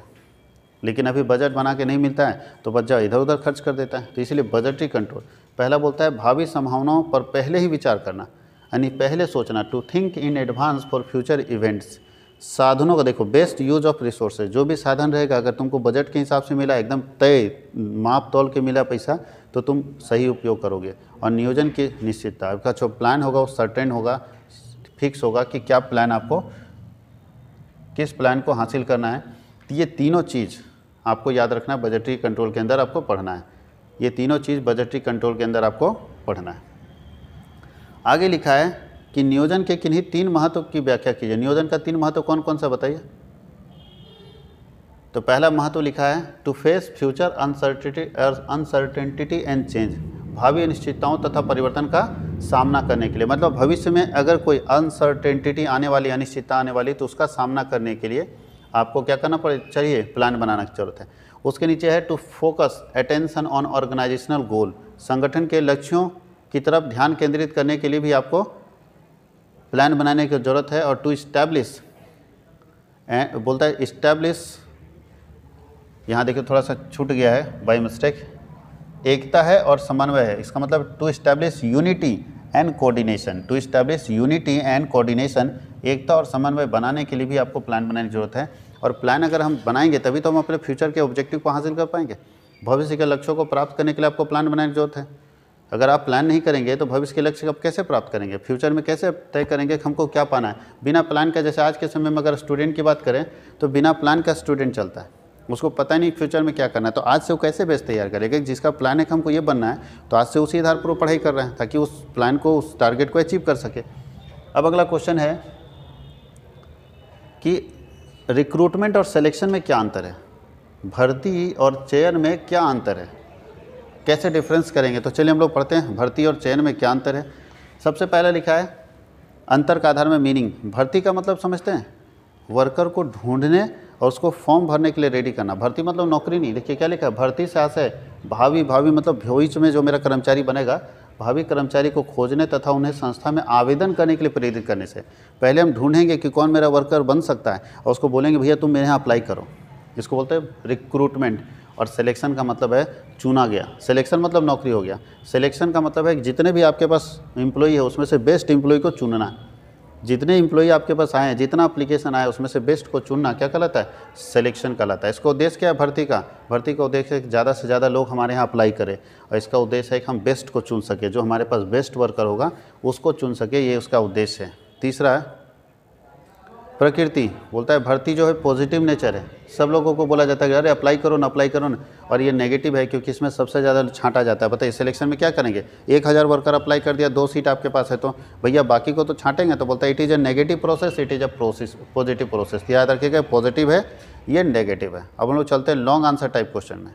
लेकिन अभी बजट बना के नहीं मिलता है तो बच्चा इधर उधर खर्च कर देता है। तो इसलिए बजटरी कंट्रोल पहला बोलता है भावी संभावनाओं पर पहले ही विचार करना, यानी पहले सोचना, to think in advance for future events. साधनों का देखो, बेस्ट यूज ऑफ रिसोर्सेज, जो भी साधन रहेगा अगर तुमको बजट के हिसाब से मिला, एकदम तय माप तौल के मिला पैसा, तो तुम सही उपयोग करोगे। और नियोजन की निश्चितता, आपका जो प्लान होगा वो सर्टेन होगा, फिक्स होगा कि क्या प्लान आपको, किस प्लान को हासिल करना है। तो ये तीनों चीज़ आपको याद रखना है, बजटरी कंट्रोल के अंदर आपको पढ़ना है। ये तीनों चीज़ बजटरी कंट्रोल के अंदर आपको पढ़ना है। आगे लिखा है कि नियोजन के किन्हीं 3 महत्व की व्याख्या कीजिए। नियोजन का 3 महत्व कौन कौन सा बताइए। तो पहला महत्व लिखा है to face future uncertainty and change, भावी अनिश्चितताओं तथा परिवर्तन का सामना करने के लिए। मतलब भविष्य में अगर कोई अनसर्टेनिटी आने वाली, अनिश्चितता आने वाली, तो उसका सामना करने के लिए आपको क्या करना चाहिए, प्लान बनाना की जरूरत है। उसके नीचे है to focus attention on organizational goal, संगठन के लक्ष्यों की तरफ ध्यान केंद्रित करने के लिए भी आपको प्लान बनाने की ज़रूरत है। और टू इस्टेब्लिश, बोलता है इस्टेब्लिश, यहाँ देखिए थोड़ा सा छूट गया है बाय मिस्टेक, एकता है और समन्वय है। इसका मतलब to establish unity and coordination, to establish unity and coordination, एकता और समन्वय बनाने के लिए भी आपको प्लान बनाने की जरूरत है। और प्लान अगर हम बनाएंगे तभी तो हम अपने फ्यूचर के ऑब्जेक्टिव को हासिल कर पाएंगे। भविष्य के लक्ष्यों को प्राप्त करने के लिए आपको प्लान बनाने की जरूरत है। अगर आप प्लान नहीं करेंगे तो भविष्य के लक्ष्य आप कैसे प्राप्त करेंगे, फ्यूचर में कैसे तय करेंगे कि हमको क्या पाना है। बिना प्लान का, जैसे आज के समय में अगर स्टूडेंट की बात करें तो बिना प्लान का स्टूडेंट चलता है, उसको पता नहीं फ्यूचर में क्या करना है। तो आज से वो कैसे बेस तैयार करेगा, जिसका प्लान है कि हमको ये बनना है, तो आज से उसी आधार पर वो पढ़ाई कर रहे हैं ताकि उस प्लान को, उस टारगेट को अचीव कर सके। अब अगला क्वेश्चन है कि रिक्रूटमेंट और सिलेक्शन में क्या अंतर है, भर्ती और चयन में क्या अंतर है, कैसे डिफरेंस करेंगे। तो चलिए हम लोग पढ़ते हैं भर्ती और चयन में क्या अंतर है। सबसे पहले लिखा है अंतर का आधार में मीनिंग। भर्ती का मतलब समझते हैं, वर्कर को ढूंढने और उसको फॉर्म भरने के लिए रेडी करना। भर्ती मतलब नौकरी नहीं। देखिए क्या लिखा है, भर्ती से आशय भावी मतलब भविष्य में जो मेरा कर्मचारी बनेगा, भावी कर्मचारी को खोजने तथा उन्हें संस्था में आवेदन करने के लिए प्रेरित करने से पहले हम ढूंढेंगे कि कौन मेरा वर्कर बन सकता है और उसको बोलेंगे भैया तुम मेरे यहाँ अप्लाई करो। इसको बोलते हैं रिक्रूटमेंट। और सिलेक्शन का मतलब है चुना गया। सिलेक्शन मतलब नौकरी हो गया। सिलेक्शन का मतलब है कि जितने भी आपके पास एम्प्लॉई है उसमें से बेस्ट एम्प्लॉई को चुनना। जितने एम्प्लॉई आपके पास आए हैं, जितना एप्लीकेशन आया उसमें से बेस्ट को चुनना क्या कहलाता है, सिलेक्शन कहलाता है। इसका उद्देश्य क्या है भर्ती का उद्देश्य है कि ज़्यादा से ज़्यादा लोग हमारे यहाँ अप्लाई करें और इसका उद्देश्य है कि हम बेस्ट को चुन सके, जो हमारे पास बेस्ट वर्कर होगा उसको चुन सके, ये उसका उद्देश्य है। तीसरा है प्रकृति। बोलता है भर्ती जो है पॉजिटिव नेचर है। सब लोगों को बोला जाता है कि अरे अप्लाई करो ना, और ये नेगेटिव है क्योंकि इसमें सबसे ज़्यादा छांटा जाता है। बताइए सिलेक्शन में क्या करेंगे, 1000 वर्कर अप्लाई कर दिया, 2 सीट आपके पास है, तो भैया बाकी को तो छांटेंगे। तो बोलता है it is a negative process, it is a positive process. याद रखिएगा पॉजिटिव है, ये नेगेटिव है। अब हम लोग चलते हैं लॉन्ग आंसर टाइप क्वेश्चन में।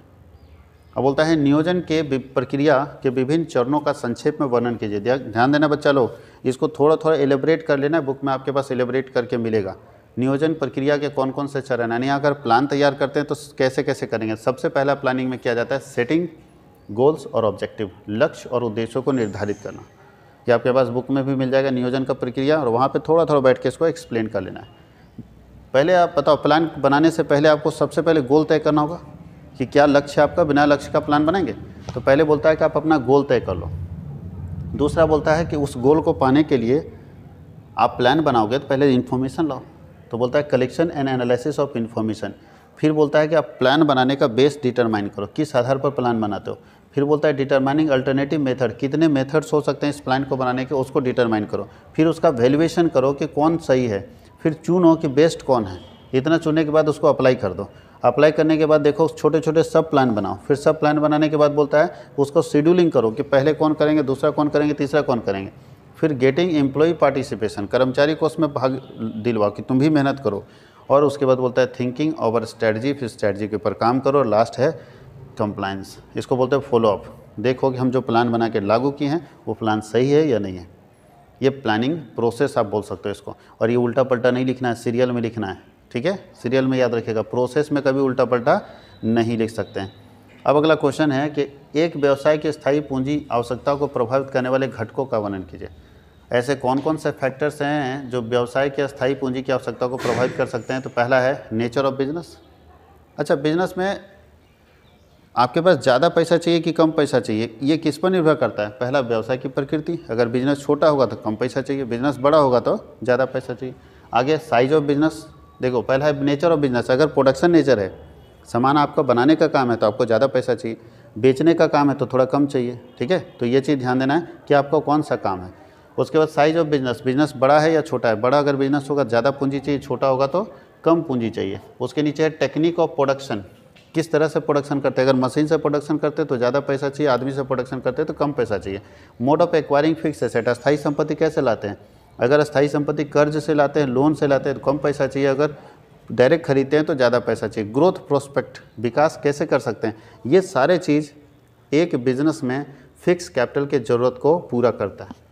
अब बोलता है नियोजन के प्रक्रिया के विभिन्न चरणों का संक्षेप में वर्णन कीजिए। ध्यान देना बच्चा लोग, इसको थोड़ा थोड़ा एलेबरेट कर लेना, बुक में आपके पास एलेबरेट करके मिलेगा। नियोजन प्रक्रिया के कौन कौन से चरण, यानी अगर प्लान तैयार करते हैं तो कैसे कैसे करेंगे। सबसे पहला प्लानिंग में किया जाता है सेटिंग गोल्स और ऑब्जेक्टिव, लक्ष्य और उद्देश्यों को निर्धारित करना। ये आपके पास बुक में भी मिल जाएगा नियोजन का प्रक्रिया, और वहाँ पे थोड़ा थोड़ा बैठ के इसको एक्सप्लेन कर लेना है। पहले आप बताओ, प्लान बनाने से पहले आपको सबसे पहले गोल तय करना होगा कि क्या लक्ष्य आपका। बिना लक्ष्य का प्लान बनाएंगे तो पहले बोलता है कि आप अपना गोल तय कर लो। दूसरा बोलता है कि उस गोल को पाने के लिए आप प्लान बनाओगे तो पहले इन्फॉर्मेशन लाओ, तो बोलता है collection and analysis of information. फिर बोलता है कि आप प्लान बनाने का बेस डिटरमाइन करो, किस आधार पर प्लान बनाते हो। फिर बोलता है डिटरमाइनिंग अल्टरनेटिव मेथड, कितने मेथड्स हो सकते हैं इस प्लान को बनाने के, उसको डिटरमाइन करो। फिर उसका वैल्यूएशन करो कि कौन सही है, फिर चुनो कि बेस्ट कौन है। इतना चुनने के बाद उसको अप्लाई कर दो। अप्लाई करने के बाद देखो छोटे छोटे सब प्लान बनाओ। फिर सब प्लान बनाने के बाद बोलता है उसको शेड्यूलिंग करो कि पहले कौन करेंगे, दूसरा कौन करेंगे, तीसरा कौन करेंगे। फिर गेटिंग एम्प्लॉय पार्टिसिपेशन, कर्मचारी को उसमें भाग दिलवाओ कि तुम भी मेहनत करो। और उसके बाद बोलता है थिंकिंग ओवर स्ट्रेटजी, फिर स्ट्रेटजी के ऊपर काम करो। और लास्ट है कंप्लायंस, इसको बोलते हैं फॉलो अप। देखो कि हम जो प्लान बना के लागू किए हैं वो प्लान सही है या नहीं है। ये प्लानिंग प्रोसेस आप बोल सकते हो इसको। और ये उल्टा पल्टा नहीं लिखना है, सीरियल में लिखना है, ठीक है, सीरियल में याद रखिएगा, प्रोसेस में कभी उल्टा पल्टा नहीं लिख सकते हैं। अब अगला क्वेश्चन है कि एक व्यवसाय की स्थायी पूंजी आवश्यकताओं को प्रभावित करने वाले घटकों का वर्णन कीजिए। ऐसे कौन कौन से फैक्टर्स हैं जो व्यवसाय की स्थायी पूंजी की आवश्यकताओं को प्रभावित कर सकते हैं? तो पहला है नेचर ऑफ बिजनेस। अच्छा, बिजनेस में आपके पास ज़्यादा पैसा चाहिए कि कम पैसा चाहिए, ये किस पर निर्भर करता है? पहला, व्यवसाय की प्रकृति। अगर बिजनेस छोटा होगा तो कम पैसा चाहिए, बिजनेस बड़ा होगा तो ज़्यादा पैसा चाहिए। आगे साइज ऑफ बिजनेस। देखो, पहला है नेचर ऑफ बिजनेस। अगर प्रोडक्शन नेचर है, सामान आपका बनाने का काम है तो आपको ज़्यादा पैसा चाहिए, बेचने का काम है तो थोड़ा कम चाहिए, ठीक है। तो ये चीज़ ध्यान देना है कि आपको कौन सा काम है। उसके बाद साइज ऑफ बिजनेस, बिजनेस बड़ा है या छोटा है। बड़ा अगर बिजनेस होगा ज़्यादा पूंजी चाहिए, छोटा होगा तो कम पूंजी चाहिए। उसके नीचे है टेक्निक ऑफ प्रोडक्शन, किस तरह से प्रोडक्शन करते हैं। अगर मशीन से प्रोडक्शन करते हैं तो ज़्यादा पैसा चाहिए, आदमी से प्रोडक्शन करते हैं तो कम पैसा चाहिए। Mode of acquiring fix asset, अस्थायी संपत्ति कैसे लाते हैं। अगर अस्थायी संपत्ति कर्ज से लाते हैं, लोन से लाते हैं तो कम पैसा चाहिए, अगर डायरेक्ट खरीदते हैं तो ज़्यादा पैसा चाहिए। ग्रोथ प्रोस्पेक्ट, विकास कैसे कर सकते हैं। ये सारे चीज़ एक बिजनेस में फिक्स कैपिटल के ज़रूरत को पूरा करता है।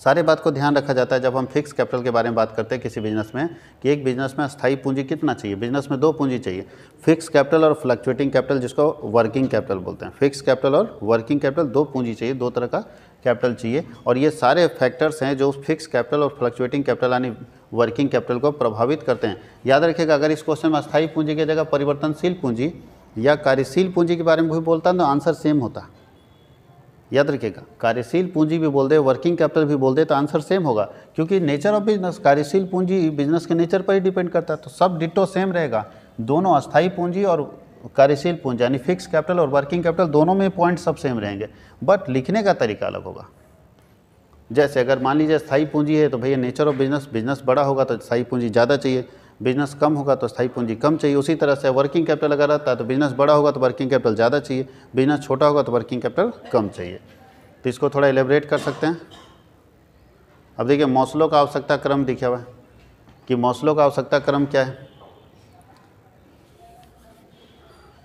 सारे बात को ध्यान रखा जाता है जब हम फिक्स कैपिटल के बारे में बात करते हैं किसी बिजनेस में, कि एक बिजनेस में स्थायी पूंजी कितना चाहिए। बिजनेस में दो पूंजी चाहिए, फिक्स कैपिटल और फ्लक्चुएटिंग कैपिटल, जिसको वर्किंग कैपिटल बोलते हैं। फिक्स कैपिटल और वर्किंग कैपिटल, दो पूंजी चाहिए, दो तरह का कैपिटल चाहिए। और ये सारे फैक्टर्स हैं जो फिक्स कैपिटल और फ्लक्चुएटिंग कैपिटल यानी वर्किंग कैपिटल को प्रभावित करते हैं। याद रखिएगा, अगर इस क्वेश्चन में अस्थायी पूंजी की जगह परिवर्तनशील पूंजी या कार्यशील पूंजी के बारे में भी बोलता है तो आंसर सेम होता। याद रखिएगा, कार्यशील पूंजी भी बोल दे, वर्किंग कैपिटल भी बोल दे तो आंसर सेम होगा, क्योंकि नेचर ऑफ बिजनेस, कार्यशील पूंजी बिजनेस के नेचर पर ही डिपेंड करता है, तो सब डिटो सेम रहेगा। दोनों अस्थायी पूंजी और कार्यशील पूंजी यानी फिक्स कैपिटल और वर्किंग कैपिटल दोनों में पॉइंट सब सेम रहेंगे, बट लिखने का तरीका अलग होगा। जैसे अगर मान लीजिए स्थायी पूंजी है तो भैया नेचर ऑफ बिजनेस, बिजनेस बड़ा होगा तो स्थायी पूंजी ज़्यादा चाहिए, बिजनेस कम होगा तो स्थायी पूंजी कम चाहिए। उसी तरह से वर्किंग कैपिटल अगर रहता है तो बिजनेस बड़ा होगा तो वर्किंग कैपिटल ज़्यादा चाहिए, बिजनेस छोटा होगा तो वर्किंग कैपिटल कम चाहिए। तो इसको थोड़ा एलेबरेट कर सकते हैं। अब देखिए, मॉस्लो का आवश्यकता क्रम दिखा हुआ है कि मॉस्लो का आवश्यकता क्रम क्या है।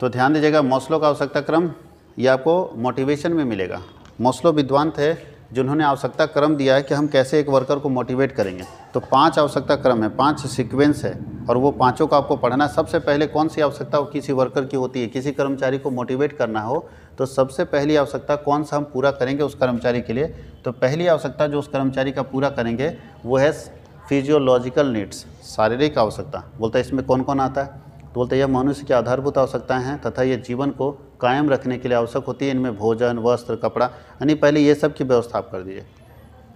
तो ध्यान दीजिएगा, मॉस्लो का आवश्यकता क्रम ये आपको मोटिवेशन में मिलेगा। मॉस्लो विद्वान थे जिन्होंने आवश्यकता क्रम दिया है कि हम कैसे एक वर्कर को मोटिवेट करेंगे। तो 5 आवश्यकता क्रम है, 5 सीक्वेंस है और वो पांचों को आपको पढ़ना। सबसे पहले कौन सी आवश्यकता किसी वर्कर की होती है, किसी कर्मचारी को मोटिवेट करना हो तो सबसे पहली आवश्यकता कौन सा हम पूरा करेंगे उस कर्मचारी के लिए। तो पहली आवश्यकता जो उस कर्मचारी का पूरा करेंगे वो है फिजियोलॉजिकल नीड्स, शारीरिक आवश्यकता। बोलते हैं इसमें कौन कौन आता है, तो बोलते हैं यह मनुष्य की आधारभूत आवश्यकताएं हैं तथा ये जीवन को कायम रखने के लिए आवश्यक होती है। इनमें भोजन, वस्त्र, कपड़ा, यानी पहले ये सब की व्यवस्था आप कर दीजिए।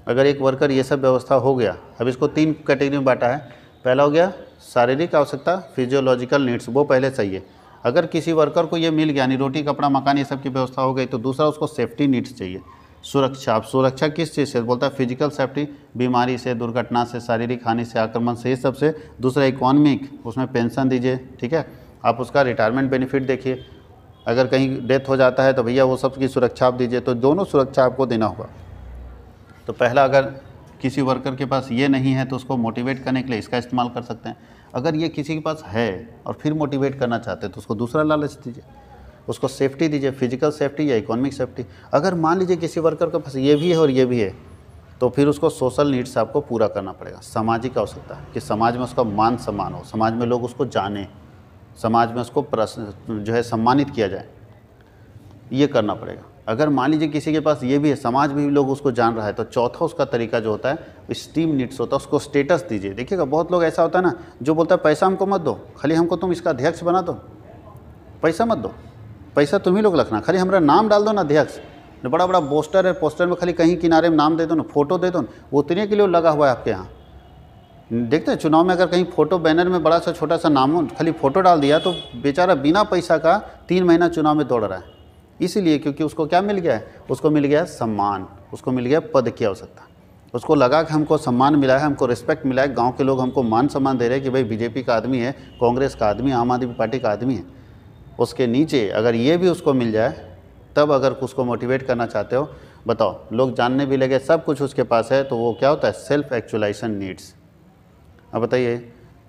अगर एक वर्कर ये सब व्यवस्था हो गया, अब इसको 3 कैटेगरी में बांटा है। पहला हो गया शारीरिक आवश्यकता, फिजियोलॉजिकल नीड्स, वो पहले चाहिए। अगर किसी वर्कर को ये मिल गया, यानी रोटी, कपड़ा, मकान ये सब की व्यवस्था हो गई, तो दूसरा उसको सेफ्टी नीड्स चाहिए, सुरक्षा। अब सुरक्षा किस चीज़ से, बोलता है फिजिकल सेफ्टी, बीमारी से, दुर्घटना से, शारीरिक हानि से, आक्रमण से, ये सब से। दूसरा इकोनॉमिक, उसमें पेंशन दीजिए, ठीक है, आप उसका रिटायरमेंट बेनिफिट देखिए। अगर कहीं डेथ हो जाता है तो भैया वो सब की सुरक्षा आप दीजिए। तो दोनों सुरक्षा आपको देना होगा। तो पहला, अगर किसी वर्कर के पास ये नहीं है तो उसको मोटिवेट करने के लिए इसका इस्तेमाल कर सकते हैं। अगर ये किसी के पास है और फिर मोटिवेट करना चाहते हैं तो उसको दूसरा लालच दीजिए, उसको सेफ्टी दीजिए, फिजिकल सेफ्टी या इकोनॉमिक सेफ्टी। अगर मान लीजिए किसी वर्कर के पास ये भी है और ये भी है तो फिर उसको सोशल नीड्स आपको पूरा करना पड़ेगा। सामाजिक आवश्यकता कि समाज में उसका मान सम्मान हो, समाज में लोग उसको जाने, समाज में उसको जो है सम्मानित किया जाए, ये करना पड़ेगा। अगर मान लीजिए किसी के पास ये भी है, समाज में भी लोग उसको जान रहा है, तो चौथा उसका तरीका जो होता है स्टीम नीड्स होता है, उसको स्टेटस दीजिए। देखिएगा, बहुत लोग ऐसा होता है ना जो बोलता है पैसा हमको मत दो, खाली हमको तुम इसका अध्यक्ष बना दो, पैसा मत दो, पैसा तुम ही लोग रखना, खाली हमारा नाम डाल दो ना अध्यक्ष। बड़ा बड़ा पोस्टर है, पोस्टर में खाली कहीं किनारे में नाम दे दो ना, फोटो दे दो ना, वो उतने के लिए लगा हुआ है आपके यहाँ। देखते हैं चुनाव में अगर कहीं फोटो बैनर में बड़ा सा छोटा सा नाम हो, खाली फोटो डाल दिया तो बेचारा बिना पैसा का 3 महीना चुनाव में दौड़ रहा है। इसीलिए क्योंकि उसको क्या मिल गया है, उसको मिल गया है सम्मान, उसको मिल गया पद की आवश्यकता। उसको लगा कि हमको सम्मान मिला है, हमको रिस्पेक्ट मिला है, गांव के लोग हमको मान सम्मान दे रहे हैं कि भाई बीजेपी का आदमी है, कांग्रेस का आदमी, आम आदमी पार्टी का आदमी है। उसके नीचे अगर ये भी उसको मिल जाए, तब अगर उसको मोटिवेट करना चाहते हो, बताओ, लोग जानने भी लगे सब कुछ उसके पास है, तो वो क्या होता है, सेल्फ एक्चुअलाइजेशन नीड्स। अब बताइए,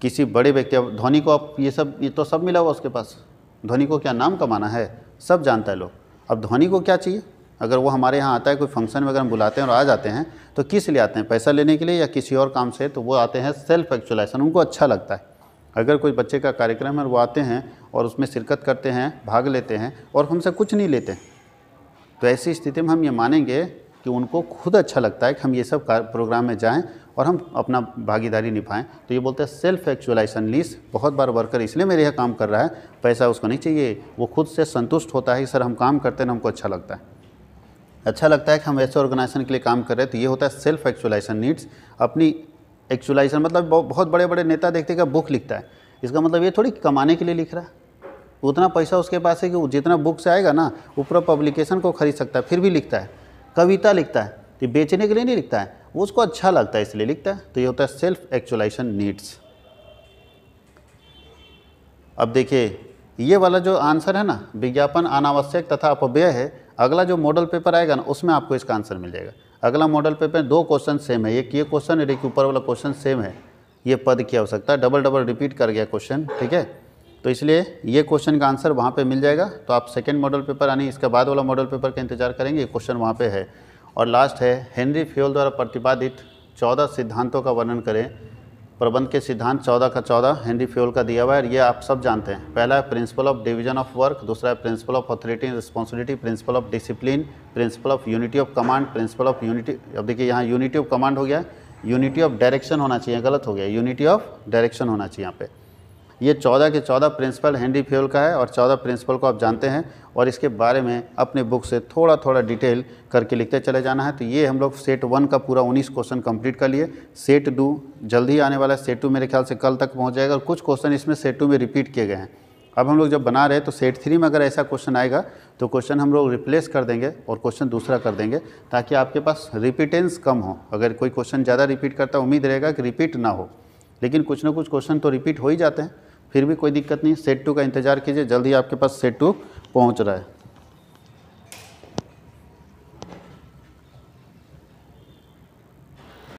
किसी बड़े व्यक्ति, अब धोनी को आप ये तो सब मिला हुआ उसके पास, धोनी को क्या नाम कमाना है, सब जानता है लोग। अब धोनी को क्या चाहिए, अगर वो हमारे यहाँ आता है, कोई फंक्शन वगैरह बुलाते हैं और आ जाते हैं, तो किस लिए आते हैं? पैसा लेने के लिए या किसी और काम से? तो वो आते हैं सेल्फ एक्चुअलाइजेशन, उनको अच्छा लगता है। अगर कोई बच्चे का कार्यक्रम है, वो आते हैं और उसमें शिरकत करते हैं, भाग लेते हैं और हमसे कुछ नहीं लेते, तो ऐसी स्थिति में हम ये मानेंगे कि उनको खुद अच्छा लगता है कि हम ये सब प्रोग्राम में जाएं और हम अपना भागीदारी निभाएं। तो ये बोलते हैं सेल्फ एक्चुअलाइजेशन नीड्स। बहुत बार वर्कर इसलिए मेरे यहाँ काम कर रहा है, पैसा उसको नहीं चाहिए, वो खुद से संतुष्ट होता है कि सर हम काम करते हैं, हमको अच्छा लगता है, अच्छा लगता है कि हम ऐसे ऑर्गेनाइजेशन के लिए काम कर रहे हैं। तो ये होता है सेल्फ एक्चुअलाइजेशन नीड्स। अपनी एक्चुअलाइजेशन मतलब बहुत बड़े बड़े नेता देखते हैं बुक लिखता है, इसका मतलब ये थोड़ी कमाने के लिए लिख रहा है। उतना पैसा उसके पास है कि जितना बुक से आएगा ना, वो पूरा पब्लिकेशन को खरीद सकता है, फिर भी लिखता है। कविता लिखता है तो बेचने के लिए नहीं लिखता है, वो उसको अच्छा लगता है इसलिए लिखता है। तो ये होता है सेल्फ एक्चुअलाइजेशन नीड्स। अब देखिए ये वाला जो आंसर है ना, विज्ञापन अनावश्यक तथा अपव्यय है, अगला जो मॉडल पेपर आएगा ना उसमें आपको इसका आंसर मिल जाएगा। अगला मॉडल पेपर 2 क्वेश्चन सेम है, एक ये क्वेश्चन और एक ऊपर वाला क्वेश्चन सेम है। ये पद की आवश्यकता, डबल रिपीट कर गया क्वेश्चन, ठीक है। तो इसलिए ये क्वेश्चन का आंसर वहाँ पे मिल जाएगा। तो आप सेकंड मॉडल पेपर यानी इसके बाद वाला मॉडल पेपर का इंतजार करेंगे, ये क्वेश्चन वहाँ पे है। और लास्ट है, हेनरी फ्योल द्वारा प्रतिपादित 14 सिद्धांतों का वर्णन करें। प्रबंध के सिद्धांत 14 का 14 हेनरी फ्योल का दिया हुआ है, ये आप सब जानते हैं। पहला है principle of division of work, दूसरा है principle of authority and responsibility, principle of discipline, principle of unity of command, principle of unity. अब देखिए यहाँ यूनिटी ऑफ कमांड हो गया, यूनिटी ऑफ डायरेक्शन होना चाहिए, गलत हो गया, यूनिटी ऑफ डायरेक्शन होना चाहिए यहाँ पे। ये 14 के 14 प्रिंसिपल हेनरी फ्योल का है और 14 प्रिंसिपल को आप जानते हैं और इसके बारे में अपने बुक से थोड़ा थोड़ा डिटेल करके लिखते चले जाना है। तो ये हम लोग सेट 1 का पूरा 19 क्वेश्चन कंप्लीट कर लिए। सेट 2 जल्दी आने वाला है, सेट 2 मेरे ख्याल से कल तक पहुंच जाएगा और कुछ क्वेश्चन इसमें सेट 2 में रिपीट किए गए हैं। अब हम लोग जब बना रहे हैं तो सेट 3 में अगर ऐसा क्वेश्चन आएगा तो क्वेश्चन हम लोग रिप्लेस कर देंगे और क्वेश्चन दूसरा कर देंगे, ताकि आपके पास रिपीटेंस कम हो। अगर कोई क्वेश्चन ज़्यादा रिपीट करता है, उम्मीद रहेगा कि रिपीट ना हो, लेकिन कुछ ना कुछ क्वेश्चन तो रिपीट हो ही जाते हैं, फिर भी कोई दिक्कत नहीं। सेट 2 का इंतजार कीजिए, जल्दी आपके पास सेट 2 पहुंच रहा है।